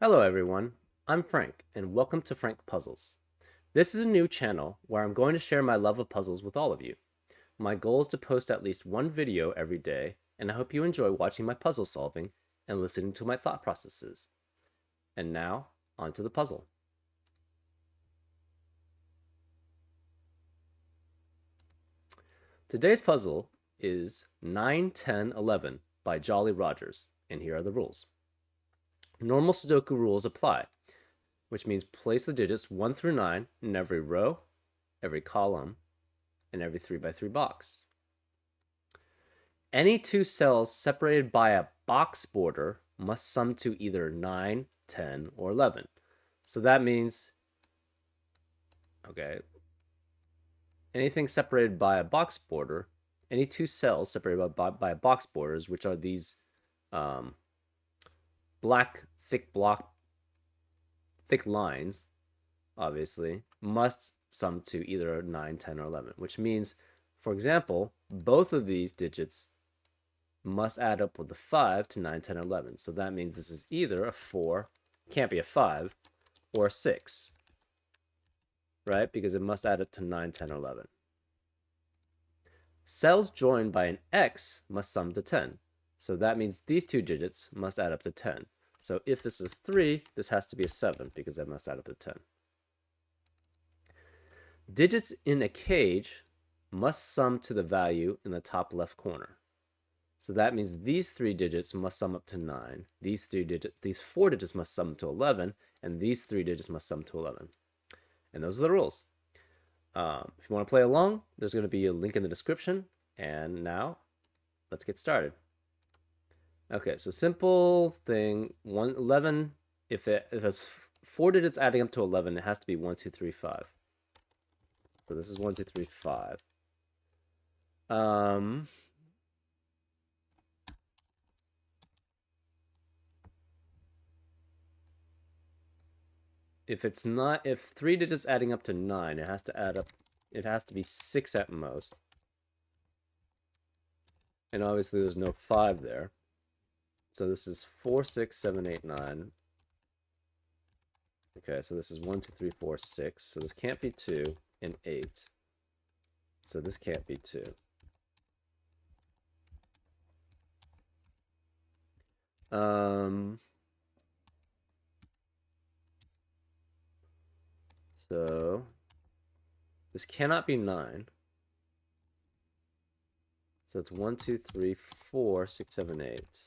Hello everyone, I'm Frank, and welcome to Frank Puzzles. This is a new channel where I'm going to share my love of puzzles with all of you. My goal is to post at least one video every day, and I hope you enjoy watching my puzzle solving and listening to my thought processes. And now, on to the puzzle. Today's puzzle is 9, 10, 11 by Jolly Rogers, and here are the rules. Normal Sudoku rules apply, which means place the digits 1 through 9 in every row, every column, and every 3x3 box. Any two cells separated by a box border must sum to either 9, 10, or 11. So that means, okay, anything separated by a box border, any two cells separated by box borders, which are these black thick lines, obviously, must sum to either 9, 10, or 11, which means, for example, both of these digits must add up with a 5 to 9, 10, 11. So that means this is either a 4, can't be a 5, or a 6, right? Because it must add up to 9, 10, or 11. Cells joined by an X must sum to 10. So that means these two digits must add up to 10. So if this is 3, this has to be a 7 because that must add up to 10. Digits in a cage must sum to the value in the top left corner. So that means these three digits must sum up to 9. These four digits must sum to 11, and these three digits must sum to 11. And those are the rules. If you want to play along, there's going to be a link in the description. And now, let's get started. Okay, so simple thing. 11. If it's four digits adding up to 11, it has to be 1, 2, 3, 5. So this is 1, 2, 3, 5. If three digits adding up to 9, it has to be 6 at most. And obviously there's no 5 there. So this is 4, 6, 7, 8, 9. Okay, so this is 1, 2, 3, 4, 6. So this can't be 2 and 8. So this can't be 2. So this cannot be 9. So it's 1, 2, 3, 4, 6, 7, 8.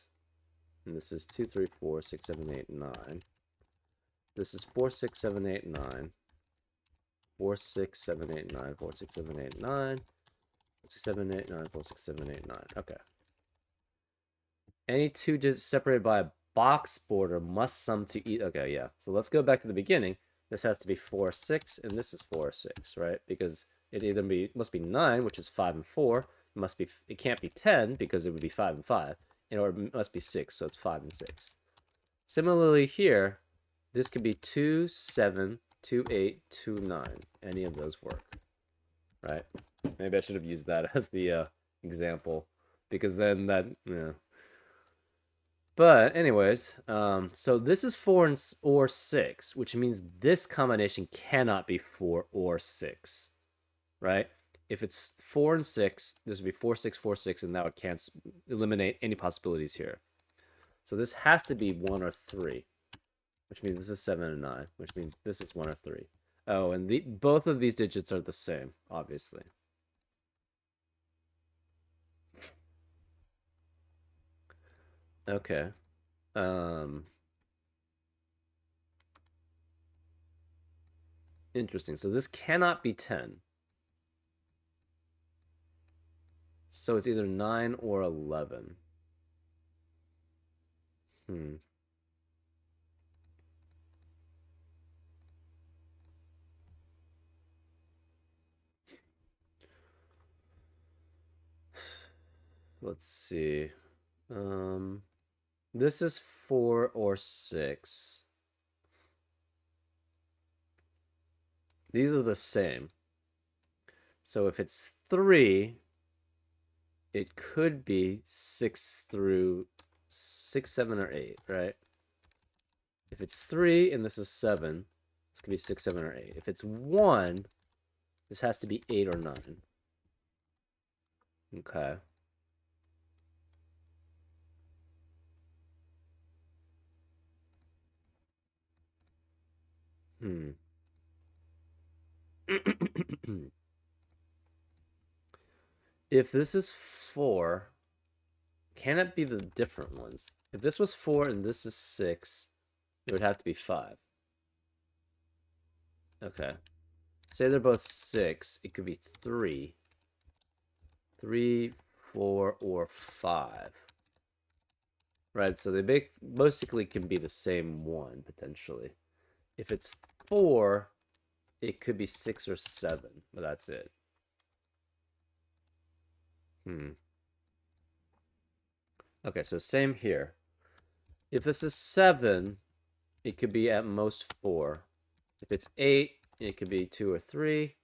And this is 2, 3, 4, 6, 7, 8, 9. This is 4, 6, 7, 8, 9. 4, 6, 7, 8, 9. 4, 6, 7, 8, 9. 4, 6, 7, 8, 9. 4, 6, 7, 8, 9. Okay. Any two digits separated by a box border must sum to each. Okay, yeah. So let's go back to the beginning. This has to be 4, 6, and this is 4, 6, right? Because it must be 9, which is 5 and 4. It can't be 10 because it would be 5 and 5. Or it must be 6, so it's 5 and 6. Similarly here, this could be 2, 7, 2, 8, 2, 9. Any of those work, right? Maybe I should have used that as the example, because then that, yeah. But anyways, so this is 4 or 6, which means this combination cannot be 4 or 6, right? If it's 4 and 6, this would be 4, 6, 4, 6, and that would eliminate any possibilities here. So this has to be 1 or 3, which means this is 7 and 9, which means this is 1 or 3. Oh, and both of these digits are the same, obviously. Okay. Interesting. So this cannot be 10. So it's either 9 or 11. Let's see. This is 4 or 6. These are the same. So if it's 3, it could be 6 through 6, 7, or 8, right? If it's 3 and this is 7, this could be 6, 7, or 8. If it's 1, this has to be 8 or 9. Okay. Hmm. If this is 4, can it be the different ones? If this was 4 and this is 6, it would have to be 5. Okay. Say they're both 6, it could be 3. 3, 4, or 5. Right, so they basically can be the same one, potentially. If it's 4, it could be 6 or 7, but that's it. Okay, so same here. If this is 7, it could be at most 4. If it's 8, it could be 2 or 3.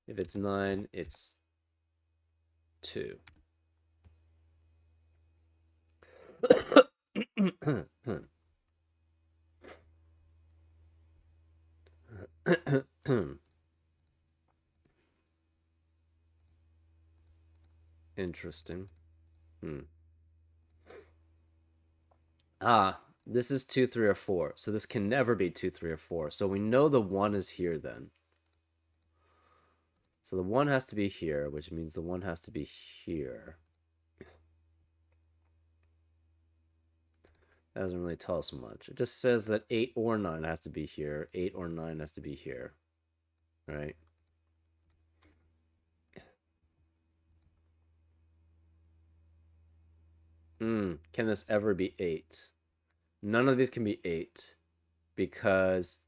If it's 9, it's 2. Interesting. This is 2, 3, or 4. So this can never be 2, 3, or 4. So we know the 1 is here then. So the 1 has to be here, which means the 1 has to be here. That doesn't really tell us much. It just says that 8 or 9 has to be here. 8 or 9 has to be here. Right? Can this ever be 8? None of these can be 8 because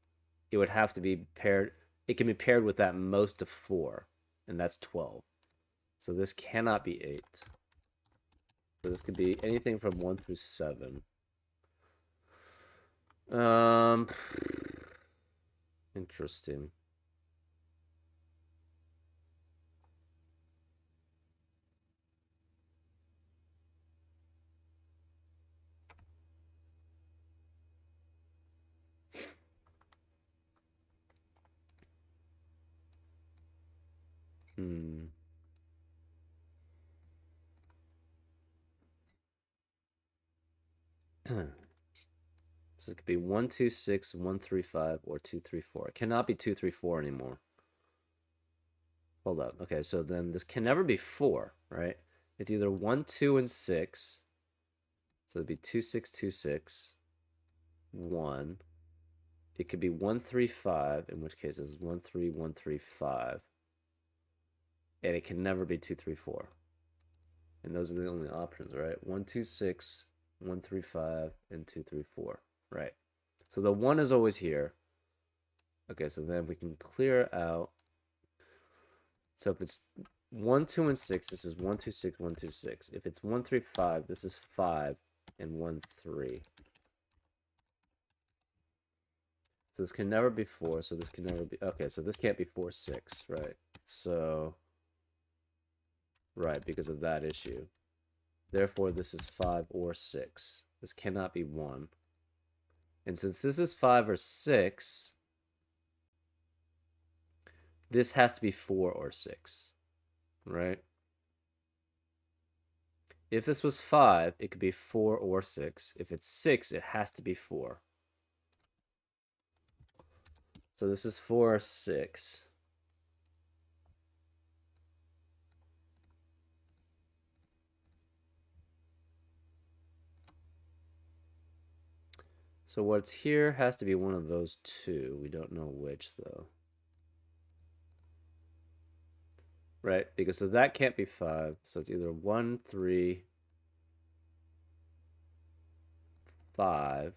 it would have to be paired. It can be paired with at most of 4, and that's 12. So this cannot be 8. So this could be anything from 1 through 7. Interesting. So it could be 1, 2, 6, 1, 3, 5, or 2, 3, 4. It cannot be 2, 3, 4 anymore. Hold up. Okay, so then this can never be 4, right? It's either 1, 2, and 6. So it'd be 2, 6, 2, 6, 1. It could be 1, 3, 5, in which case it's 1, 3, 1, 3, 5. And it can never be 2, 3, 4. And those are the only options, right? 1, 2, 6, 1, 3, 5, and 2, 3, 4. Right. So the 1 is always here. Okay, so then we can clear out. So if it's 1, 2, and 6, this is 1, 2, 6, 1, 2, 6. If it's 1, 3, 5, this is 5 and 1, 3. So this can never be 4, so this can never be... Okay, so this can't be 4, 6, right? So... Right, because of that issue. Therefore, this is 5 or 6. This cannot be 1. And since this is 5 or 6, this has to be 4 or 6, right? If this was 5, it could be 4 or 6. If it's 6, it has to be 4. So this is 4 or 6. So what's here has to be one of those two. We don't know which, though. Right? Because so that can't be 5. So it's either 1, 3, 5,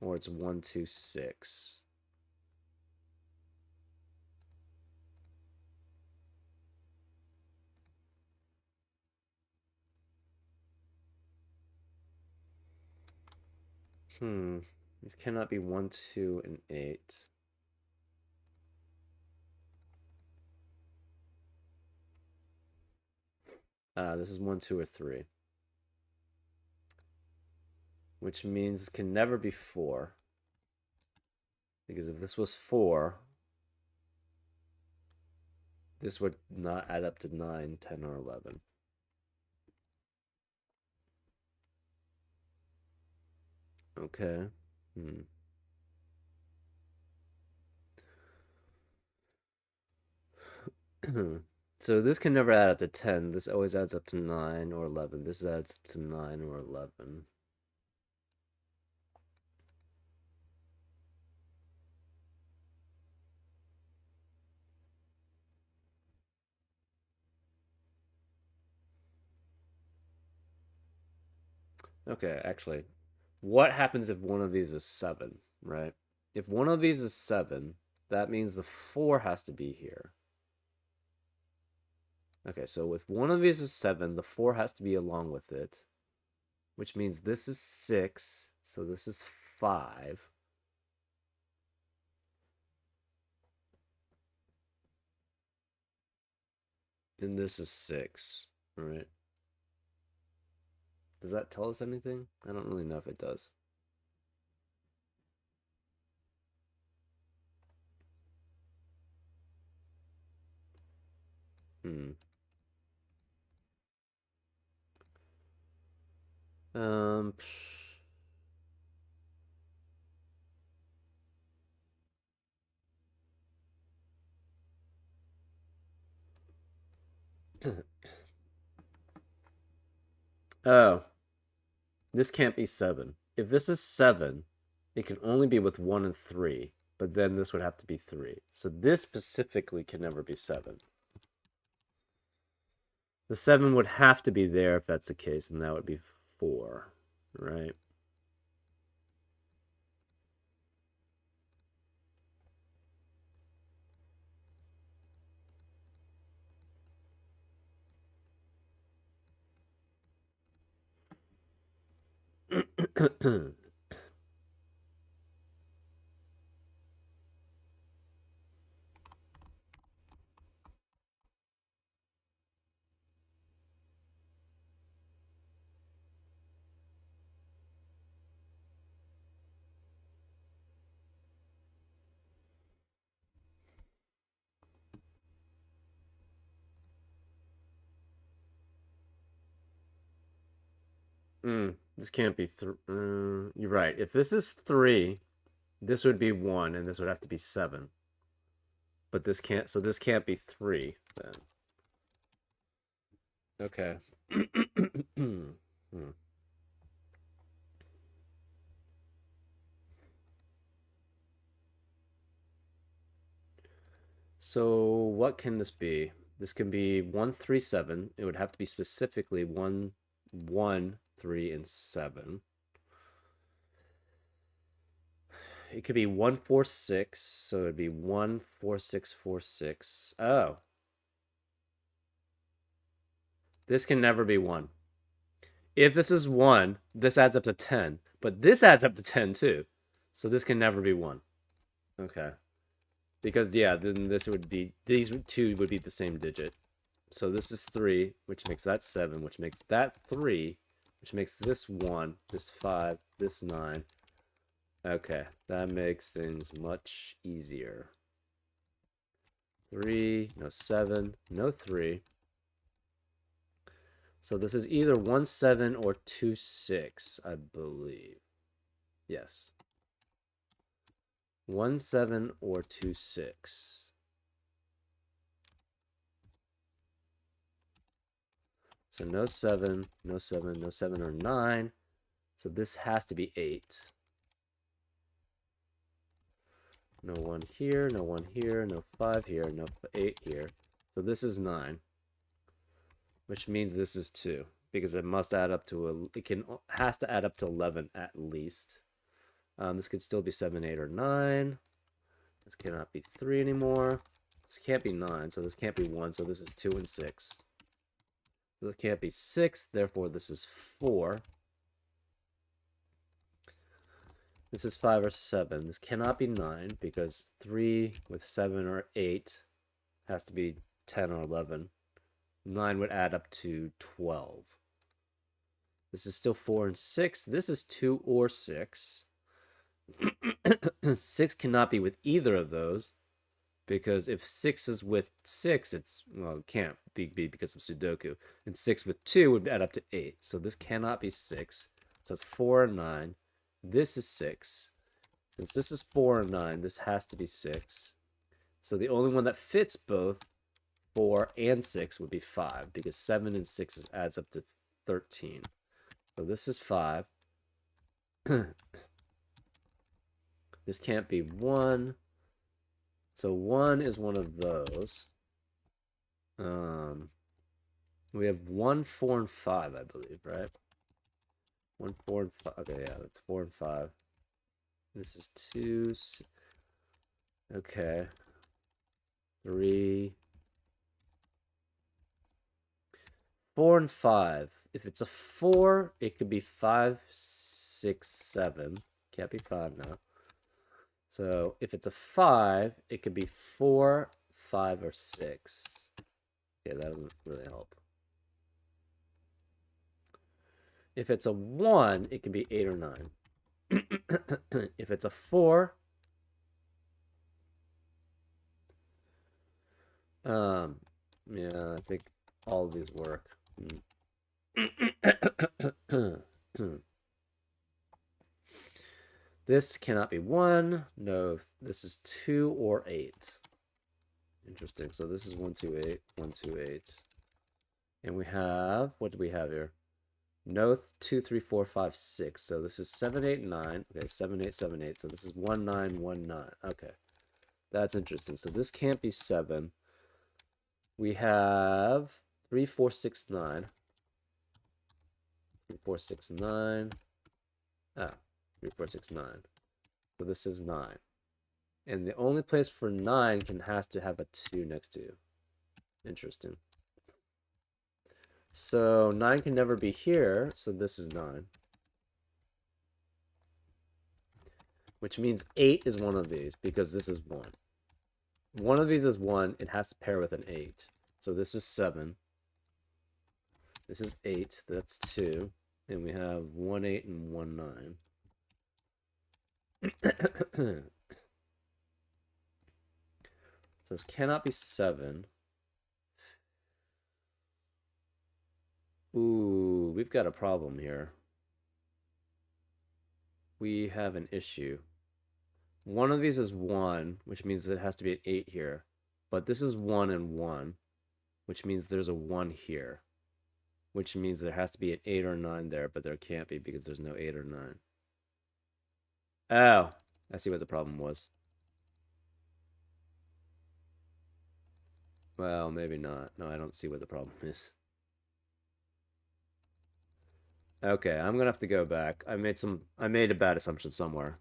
or it's 1, 2, 6. These cannot be 1, 2, and 8. This is 1, 2, or 3. which means it can never be 4. Because if this was 4, this would not add up to 9, 10, or 11. Okay. So this can never add up to 10. This always adds up to 9 or 11. This adds up to 9 or 11. Okay, actually, what happens if one of these is 7, right? If one of these is 7, that means the 4 has to be here. Okay, so if one of these is 7, the 4 has to be along with it, which means this is 6, so this is 5. And this is 6, right? Does that tell us anything? I don't really know if it does. Hmm. Um. Oh, this can't be 7. If this is 7, it can only be with 1 and 3, but then this would have to be 3. So this specifically can never be 7. The 7 would have to be there if that's the case, and that would be 4, right? This can't be you're right. If this is 3, this would be 1, and this would have to be 7. But this can't, so this can't be 3 then. Okay. Hmm. So what can this be? This can be 137. It would have to be specifically 1, 1, 3, and 7. It could be 146, so it'd be 14646. Oh, this can never be 1. If this is 1, this adds up to 10, but this adds up to 10 too. So this can never be 1. Okay. Because yeah, then this would be, these two would be the same digit. So this is 3, which makes that 7, which makes that 3, which makes this 1, this 5, this 9. Okay, that makes things much easier. 3, no 7, no 3. So this is either 1, 7 or 2, 6, I believe. Yes. 1, 7 or 2, 6. So no 7, no 7, no 7 or 9. So this has to be 8. No 1 here, no 1 here, no 5 here, no 8 here. So this is 9, which means this is 2, because it must add up to has to add up to 11 at least. This could still be 7, 8, or 9. This cannot be 3 anymore. This can't be 9, so this can't be 1, so this is 2 and 6. So this can't be 6, therefore this is 4. This is 5 or 7. This cannot be 9 because 3 with 7 or 8 has to be 10 or 11. 9 would add up to 12. This is still 4 and 6. This is 2 or 6. 6 cannot be with either of those, because if 6 is with 6, well, it can't be because of Sudoku. And 6 with 2 would add up to 8. So this cannot be 6. So it's 4 and 9. This is 6. Since this is 4 and 9, this has to be 6. So the only one that fits both 4 and 6 would be 5, because 7 and 6 adds up to 13. So this is 5. This can't be 1. So 1 is one of those. We have 1, 4, and 5, I believe, right? 1, 4, and 5. Okay, yeah, that's 4 and 5. This is 2. Okay. 3. 4 and 5. If it's a 4, it could be 5, 6, 7. Can't be 5 now. So if it's a 5, it could be 4, 5, or 6. Okay, that doesn't really help. If it's a 1, it can be 8 or 9. If it's a 4, yeah, I think all of these work. This cannot be 1. No, this is 2 or 8. Interesting. So this is 1, 2, 8, 1, 2, 8. And we have, what do we have here? No, 2, 3, 4, 5, 6. So this is 7, 8, 9. Okay, 7, 8, 7, 8. So this is 1, 9, 1, 9. Okay. That's interesting. So this can't be 7. We have 3, 4, 6, 9. 3, 4, 6, 9. Ah, 3, 4, 6, 9. So this is 9. And the only place for 9 has to have a 2 next to. Interesting. So 9 can never be here, so this is 9. Which means 8 is one of these, because this is 1. One of these is 1, it has to pair with an 8. So this is 7. This is 8, that's 2. And we have 1, 8, and 1, 9. So this cannot be 7. Ooh, we've got a problem here. We have an issue. One of these is 1, which means it has to be an 8 here. But this is 1 and 1, which means there's a 1 here. Which means there has to be an 8 or 9 there, but there can't be because there's no 8 or 9. Oh, I see what the problem was. Well, maybe not. No, I don't see what the problem is. Okay, I'm gonna have to go back. I made a bad assumption somewhere.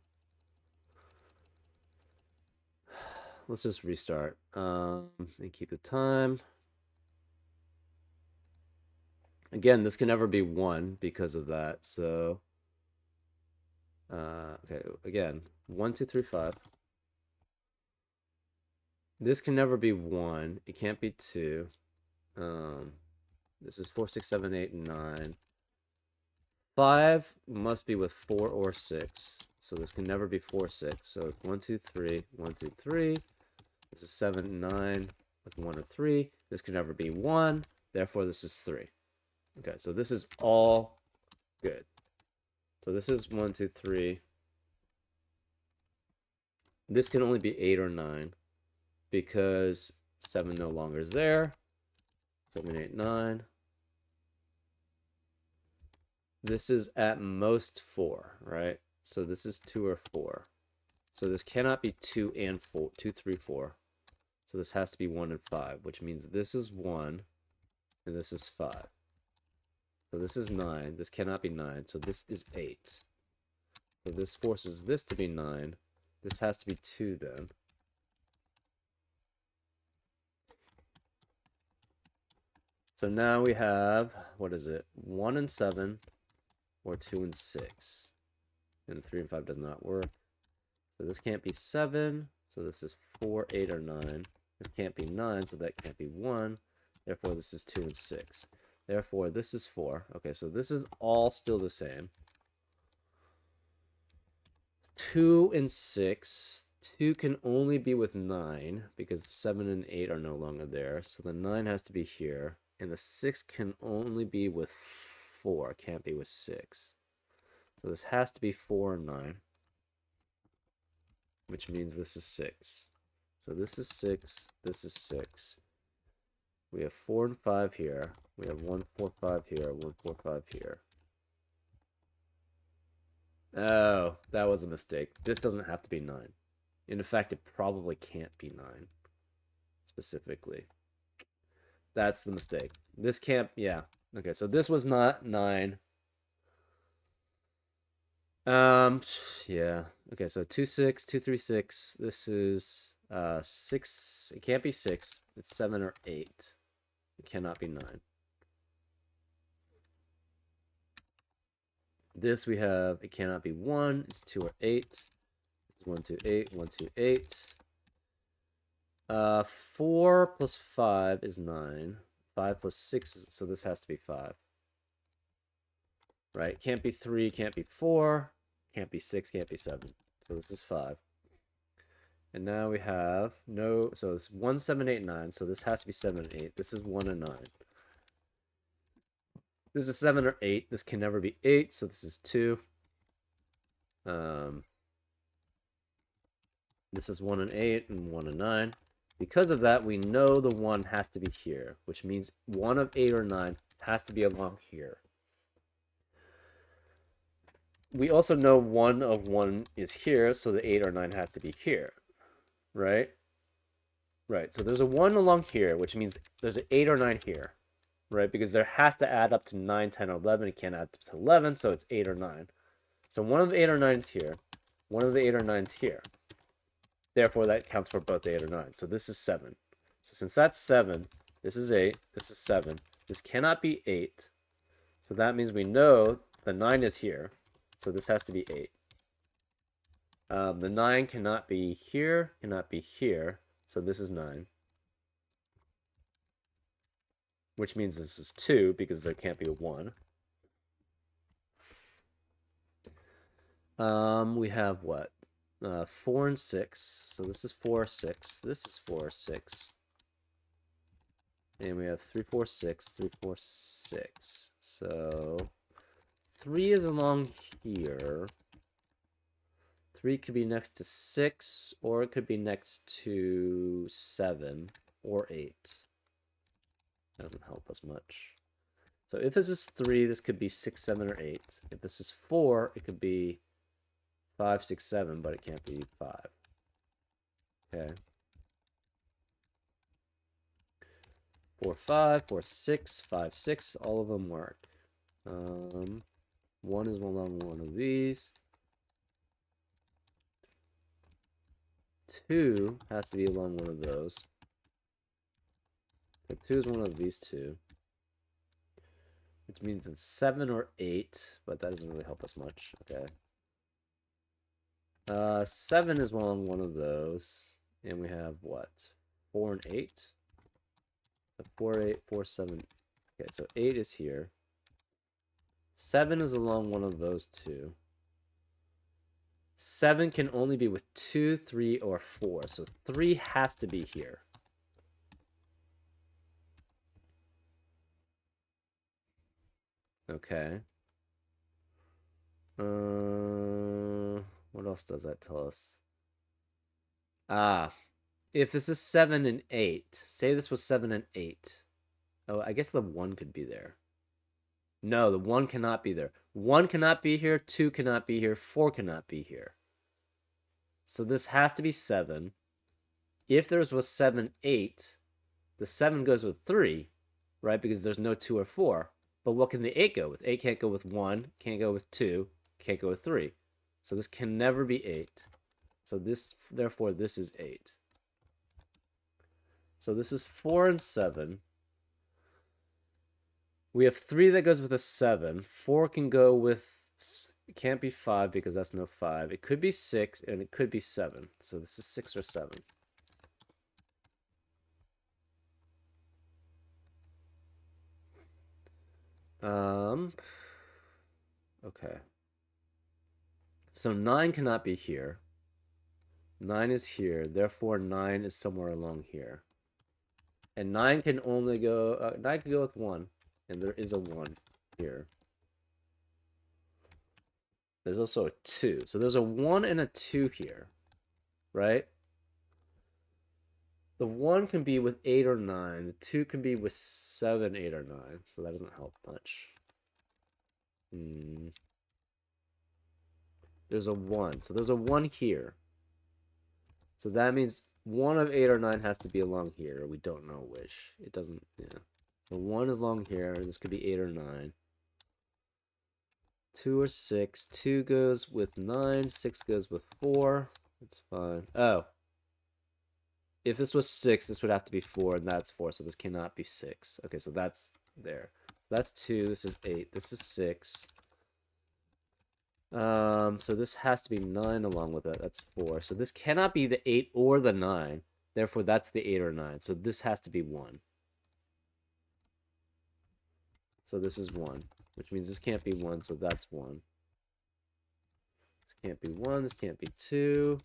Let's just restart. And keep the time. Again, this can never be 1 because of that. So, okay, again, 1, 2, 3, 5. This can never be 1. It can't be 2. This is 4, 6, 7, 8, 9. 5 must be with 4 or 6. So this can never be 4, 6. So 1, 2, 3, 1, 2, 3. This is 7, 9 with 1 or 3. This can never be 1. Therefore, this is 3. Okay, so this is all good. So this is 1, 2, 3. This can only be 8 or 9 because 7 no longer is there. 7, 8, 9. This is at most 4, right? So this is 2 or 4. So this cannot be 2 and 4, 2, 3, 4. So this has to be 1 and 5, which means this is 1 and this is 5. So this is 9. This cannot be 9. So this is 8. So this forces this to be 9. This has to be 2 then. So now we have, what is it? 1 and 7 or 2 and 6. And 3 and 5 does not work. So this can't be 7. So this is 4, 8, or 9. This can't be 9, so that can't be 1. Therefore, this is 2 and 6. Therefore, this is 4. Okay, so this is all still the same. 2 and 6. 2 can only be with 9 because 7 and 8 are no longer there. So the 9 has to be here. And the 6 can only be with 4. Can't be with 6. So this has to be 4 and 9. Which means this is 6. So this is 6. This is 6. We have 4 and 5 here. We have 1, 4, 5 here. 1, 4, 5 here. Oh, that was a mistake. This doesn't have to be 9. And in fact, it probably can't be 9. Specifically. That's the mistake. This can't, yeah. Okay, so this was not 9. Yeah. Okay, so 2, 6, 2, 3, 6. This is 6. It can't be 6. It's 7 or 8. It cannot be 9. This we have, it cannot be 1. It's 2 or 8. It's 1, 2, 8. 1, 2, 8. 4 plus 5 is 9. 5 plus 6 is, so this has to be 5. Right? Can't be 3, can't be 4. Can't be 6, can't be 7. So this is 5. And now we have no, so it's 1, 7, 8, 9. So this has to be 7 and 8. This is 1 and 9. This is 7 or 8. This can never be 8, so this is 2. This is 1 and 8 and 1 and 9. Because of that, we know the 1 has to be here, which means 1 of 8 or 9 has to be along here. We also know 1 of 1 is here, so the 8 or 9 has to be here, right? Right, so there's a 1 along here, which means there's an 8 or 9 here, right? Because there has to add up to 9, 10, or 11. It can't add up to 11, so it's 8 or 9. So 1 of the 8 or 9 is here. 1 of the 8 or 9 is here. Therefore, that counts for both 8 or 9. So this is 7. So since that's 7, this is 8, this is 7. This cannot be 8. So that means we know the 9 is here. So this has to be 8. The 9 cannot be here, cannot be here. So this is 9. Which means this is 2 because there can't be a 1. We have what? 4 and 6. So this is 4, 6. This is 4, 6. And we have 3, 4, 6, 3, 4, 6. So 3 is along here. 3 could be next to 6, or it could be next to 7 or 8. Doesn't help us much. So if this is 3, this could be 6, 7, or 8. If this is 4, it could be 5, 6, 7, but it can't be 5. Okay. 4, 5, 4, 6, 5, 6. All of them work. 1 is along one of these. 2 has to be along one of those. So 2 is one of these two. Which means it's 7 or 8, but that doesn't really help us much. Okay. 7 is along one of those. And we have what? 4 and 8? So 4, 8, 4, 7. Okay, so 8 is here. 7 is along one of those two. 7 can only be with 2, 3, or 4. So 3 has to be here. Okay. What else does that tell us? If this is 7 and 8, say this was 7 and 8. Oh, I guess the 1 could be there. No, the 1 cannot be there. 1 cannot be here, 2 cannot be here, 4 cannot be here. So this has to be 7. If there was 7, 8, the 7 goes with 3, right? Because there's no 2 or 4. But what can the 8 go with? 8 can't go with 1, can't go with 2, can't go with 3. So this can never be 8. So this, therefore, this is 8. So this is 4 and 7. We have 3 that goes with a 7. 4 can go with, it can't be 5 because that's no 5. It could be 6 and it could be 7. So this is 6 or 7. Okay. So 9 cannot be here. 9 is here, therefore 9 is somewhere along here. And 9 can only go, 9 can go with 1, and there is a 1 here. There's also a 2. So there's a 1 and a 2 here, right? The 1 can be with 8 or 9. The 2 can be with 7, 8, or 9. So that doesn't help much. There's a 1. So there's a 1 here. So that means one of 8 or 9 has to be along here. We don't know which. It doesn't, yeah. So 1 is along here. This could be 8 or 9. 2 or 6. 2 goes with 9. 6 goes with 4. That's fine. Oh. If this was 6, this would have to be 4, and that's 4. So this cannot be 6. Okay, so that's there. That's 2. This is 8. This is 6. So this has to be 9 along with it. That's 4. So this cannot be the 8 or the 9. Therefore, that's the 8 or 9. So this has to be 1. So this is 1, which means this can't be 1, so that's 1. This can't be 1. This can't be 2.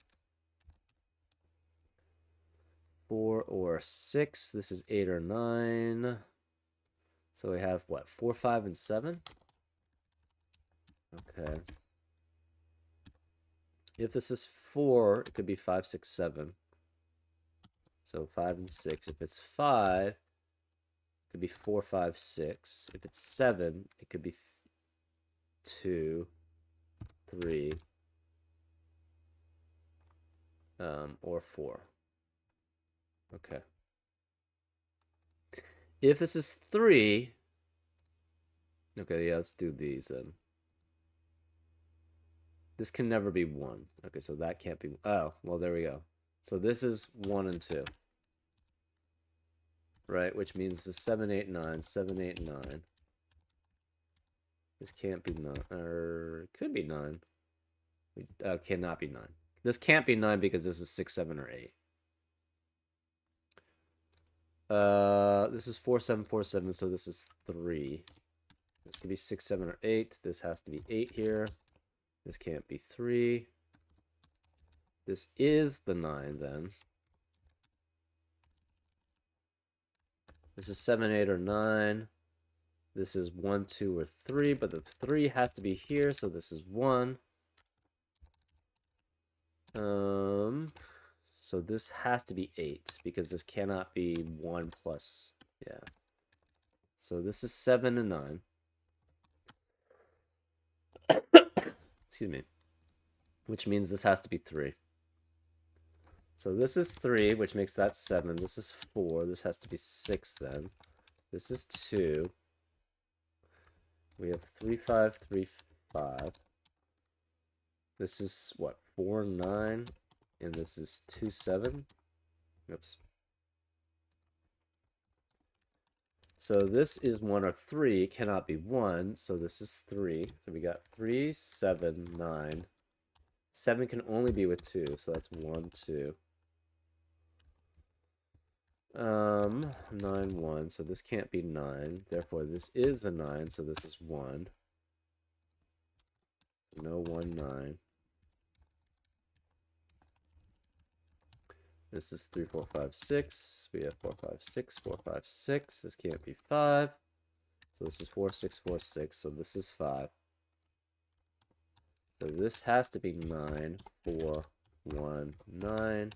4 or 6. This is 8 or 9. So we have, what, 4, 5, and 7? Okay. If this is 4, it could be 5, 6, 7. So 5 and 6. If it's 5, it could be 4, 5, 6. If it's 7, it could be 2, 3, or 4. Okay. If this is 3, okay, yeah, let's do these then. This can never be 1. Okay, so that can't be, oh, well, there we go. So this is 1 and 2. Right, which means this is 7, 8, 9, 7, 8, 9. This can't be 9, or it could be 9. Cannot be 9. This can't be 9 because this is 6, 7, or 8. This is 4, 7, 4, 7, so this is 3. This could be 6, 7, or 8. This has to be 8 here. This can't be 3. This is the 9 then. This is 7, 8, or 9. This is 1, 2, or 3, but the 3 has to be here, so this is 1. So this has to be 8, because this cannot be 1 plus, yeah. So this is 7 and 9. Excuse me. Which means this has to be 3. So this is 3, which makes that 7. This is 4. This has to be 6 then. This is 2. We have 3, 5, 3, 5. This is what? 4, 9. And this is 2, 7. Oops. So this is 1 or 3. It cannot be 1. So this is 3. So we got 3, 7, 9. 7 can only be with 2. So that's 1, 2. 9, 1. So this can't be 9. Therefore, this is a 9. So this is 1. So no 1, 9. This is 3, 4, 5, 6. We have 4, 5, 6, 4, 5, 6. This can't be 5. So this is 4, 6, 4, 6. So this is 5. So this has to be 9, 4, 1, 9,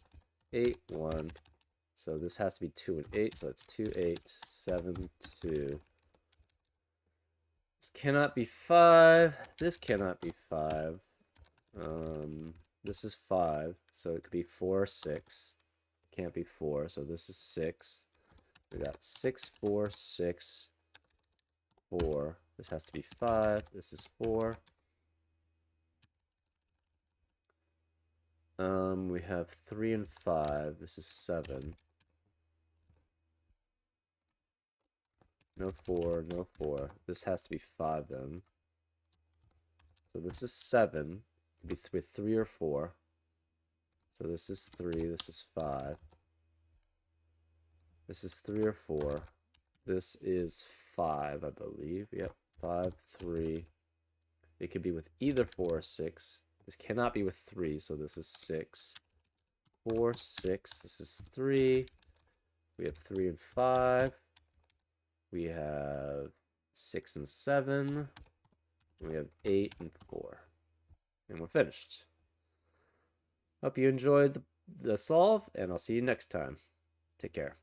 8, 1. So this has to be 2 and 8. So it's 2, 8, 7, 2. This cannot be 5. This cannot be 5. This is 5. So it could be 4 or 6. Can't be 4. So this is 6. We got 6, 4, 6, 4. This has to be 5. This is 4. We have 3 and 5. This is 7. No 4, no 4. This has to be 5 then. So this is 7. It could be 3 or 4. So this is 3. This is 5. This is 3 or 4. This is 5, I believe. Yep. 5, 3. It could be with either 4 or 6. This cannot be with 3, so this is 6. 4, 6. This is 3. We have 3 and 5. We have 6 and 7. We have 8 and 4. And we're finished. Hope you enjoyed the solve, and I'll see you next time. Take care.